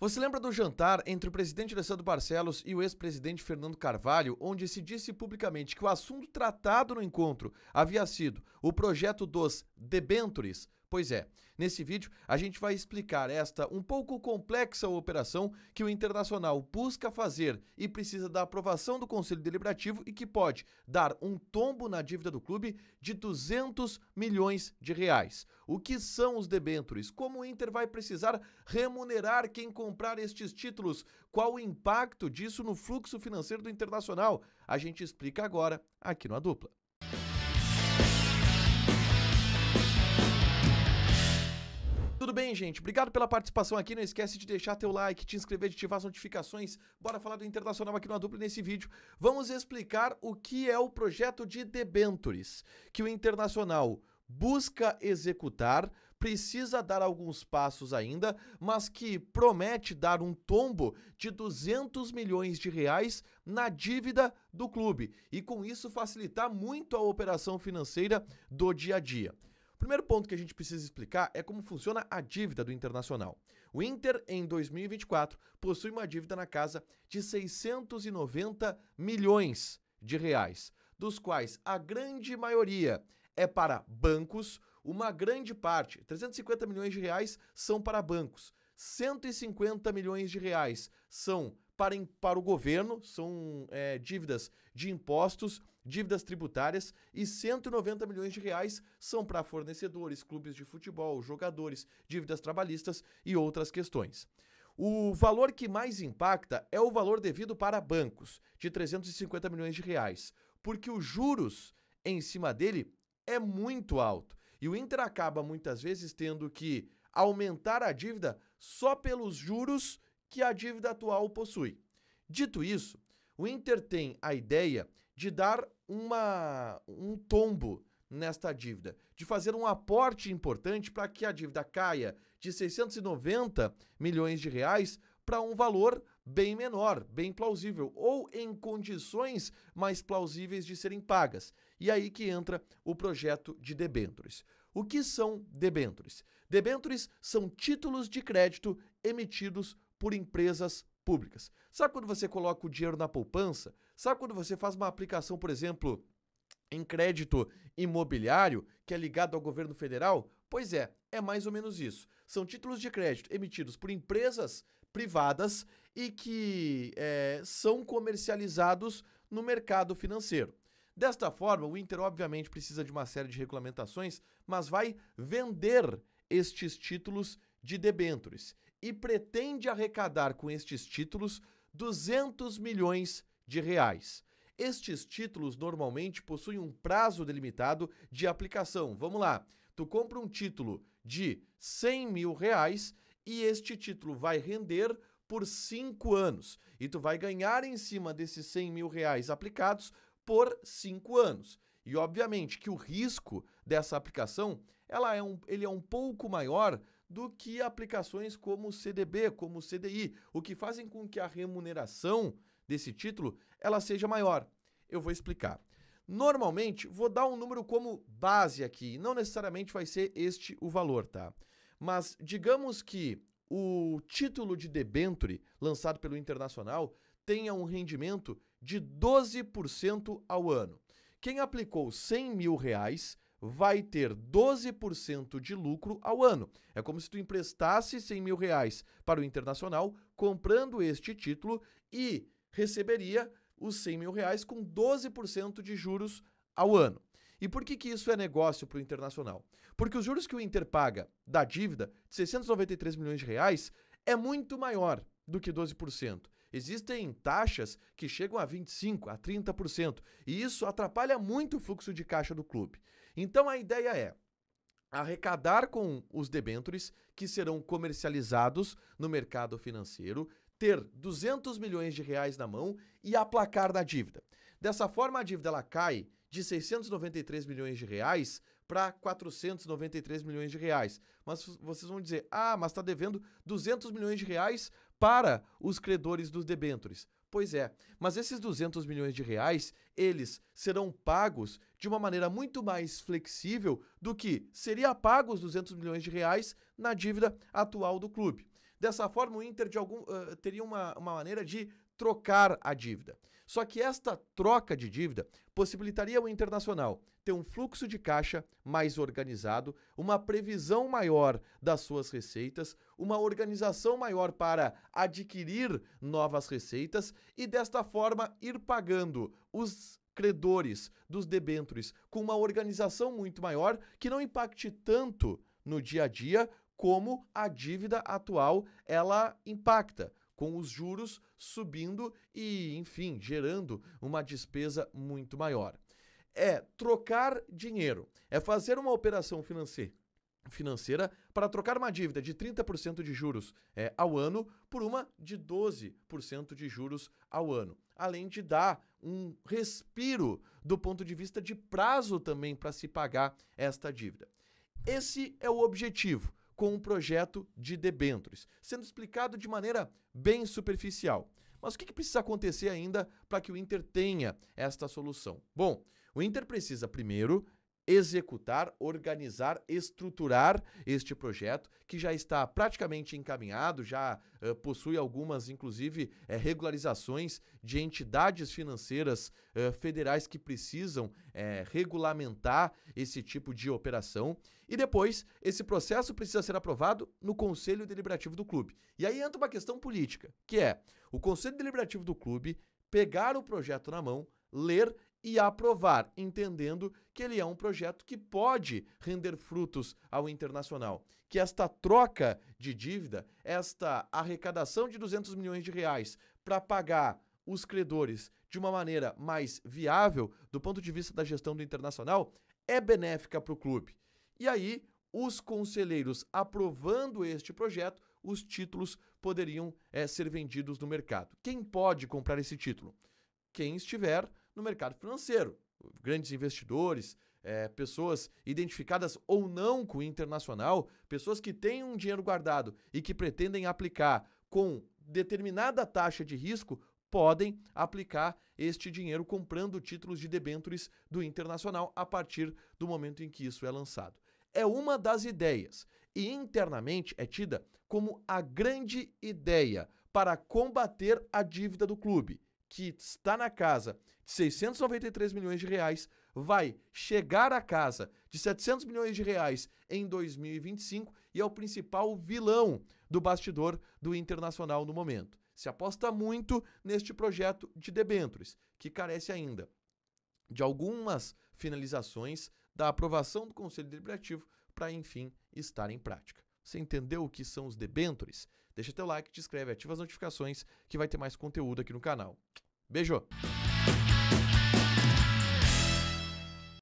Você lembra do jantar entre o presidente Alessandro Barcelos e o ex-presidente Fernando Carvalho, onde se disse publicamente que o assunto tratado no encontro havia sido o projeto dos debêntures? Pois é, nesse vídeo a gente vai explicar esta um pouco complexa operação que o Internacional busca fazer e precisa da aprovação do Conselho Deliberativo e que pode dar um tombo na dívida do clube de 200 milhões de reais. O que são os debêntures? Como o Inter vai precisar remunerar quem comprar estes títulos? Qual o impacto disso no fluxo financeiro do Internacional? A gente explica agora aqui no A Dupla. Tudo bem, gente? Obrigado pela participação aqui. Não esquece de deixar teu like, te inscrever, de ativar as notificações. Bora falar do Internacional aqui no A Dupla nesse vídeo. Vamos explicar o que é o projeto de debêntures que o Internacional busca executar, precisa dar alguns passos ainda, mas que promete dar um tombo de 200 milhões de reais na dívida do clube e com isso facilitar muito a operação financeira do dia a dia. O primeiro ponto que a gente precisa explicar é como funciona a dívida do Internacional. O Inter, em 2024, possui uma dívida na casa de 690 milhões de reais, dos quais a grande maioria é para bancos, uma grande parte, 350 milhões de reais, são para bancos, 150 milhões de reais são para o governo, são dívidas de impostos, dívidas tributárias, e 190 milhões de reais são para fornecedores, clubes de futebol, jogadores, dívidas trabalhistas e outras questões. O valor que mais impacta é o valor devido para bancos, de 350 milhões de reais, porque os juros em cima dele é muito alto. E o Inter acaba muitas vezes tendo que aumentar a dívida só pelos juros que a dívida atual possui. Dito isso, o Inter tem a ideia de dar um tombo nesta dívida, de fazer um aporte importante para que a dívida caia de 690 milhões de reais para um valor bem menor, bem plausível, ou em condições mais plausíveis de serem pagas. E aí que entra o projeto de debêntures. O que são debêntures? Debêntures são títulos de crédito emitidos por empresas públicas. Sabe quando você coloca o dinheiro na poupança? Sabe quando você faz uma aplicação, por exemplo, em crédito imobiliário, que é ligado ao governo federal? Pois é mais ou menos isso. São títulos de crédito emitidos por empresas privadas e que são comercializados no mercado financeiro. Desta forma, o Inter obviamente precisa de uma série de regulamentações, mas vai vender estes títulos de debêntures e pretende arrecadar com estes títulos 200 milhões de reais. Estes títulos normalmente possuem um prazo delimitado de aplicação. Vamos lá, tu compra um título de 100 mil reais e este título vai render por 5 anos. E tu vai ganhar em cima desses 100 mil reais aplicados por 5 anos. E obviamente que o risco dessa aplicação ele é um pouco maior do que aplicações como o CDB, como o CDI, o que fazem com que a remuneração desse título ela seja maior. Eu vou explicar. Normalmente, vou dar um número como base aqui, não necessariamente vai ser este o valor, tá? Mas digamos que o título de debênture lançado pelo Internacional tenha um rendimento de 12% ao ano. Quem aplicou 100 mil reais vai ter 12% de lucro ao ano. É como se tu emprestasse 100 mil reais para o Internacional, comprando este título e receberia os 100 mil reais com 12% de juros ao ano. E por que isso é negócio para o Internacional? Porque os juros que o Inter paga da dívida de 693 milhões de reais é muito maior do que 12%. Existem taxas que chegam a 25%, a 30%, e isso atrapalha muito o fluxo de caixa do clube. Então a ideia é arrecadar com os debêntures que serão comercializados no mercado financeiro, ter 200 milhões de reais na mão e aplacar da dívida. Dessa forma, a dívida ela cai de 693 milhões de reais para 493 milhões de reais. Mas vocês vão dizer, mas está devendo 200 milhões de reais para os credores dos debêntures. Pois é, mas esses 200 milhões de reais, eles serão pagos de uma maneira muito mais flexível do que seria pago os 200 milhões de reais na dívida atual do clube. Dessa forma, o Inter teria uma maneira de trocar a dívida. Só que esta troca de dívida possibilitaria o Internacional ter um fluxo de caixa mais organizado, uma previsão maior das suas receitas, uma organização maior para adquirir novas receitas e, desta forma, ir pagando os credores dos debêntures com uma organização muito maior que não impacte tanto no dia a dia como a dívida atual ela impacta, com os juros subindo e, enfim, gerando uma despesa muito maior. É trocar dinheiro, é fazer uma operação financeira para trocar uma dívida de 30% de juros ao ano por uma de 12% de juros ao ano, além de dar um respiro do ponto de vista de prazo também para se pagar esta dívida. Esse é o objetivo com o projeto de debêntures, sendo explicado de maneira bem superficial. Mas o que precisa acontecer ainda para que o Inter tenha esta solução? Bom, o Inter precisa primeiro executar, organizar, estruturar este projeto, que já está praticamente encaminhado, já possui algumas, inclusive, regularizações de entidades financeiras federais que precisam regulamentar esse tipo de operação. E depois, esse processo precisa ser aprovado no Conselho Deliberativo do clube. E aí entra uma questão política, que é o Conselho Deliberativo do clube pegar o projeto na mão, ler e aprovar, entendendo que ele é um projeto que pode render frutos ao Internacional, que esta troca de dívida, esta arrecadação de 200 milhões de reais para pagar os credores de uma maneira mais viável do ponto de vista da gestão do Internacional, é benéfica para o clube. E aí, os conselheiros aprovando este projeto, os títulos poderiam ser vendidos no mercado. Quem pode comprar esse título? Quem estiver no mercado financeiro, grandes investidores, pessoas identificadas ou não com o Internacional, pessoas que têm um dinheiro guardado e que pretendem aplicar com determinada taxa de risco, podem aplicar este dinheiro comprando títulos de debêntures do Internacional a partir do momento em que isso é lançado. É uma das ideias e internamente é tida como a grande ideia para combater a dívida do clube, que está na casa de 693 milhões de reais, vai chegar à casa de 700 milhões de reais em 2025 e é o principal vilão do bastidor do Internacional no momento. Se aposta muito neste projeto de debêntures, que carece ainda de algumas finalizações da aprovação do Conselho Deliberativo para, enfim, estar em prática. Você entendeu o que são os debêntures? Deixa teu like, te inscreve, ativa as notificações que vai ter mais conteúdo aqui no canal. Beijo!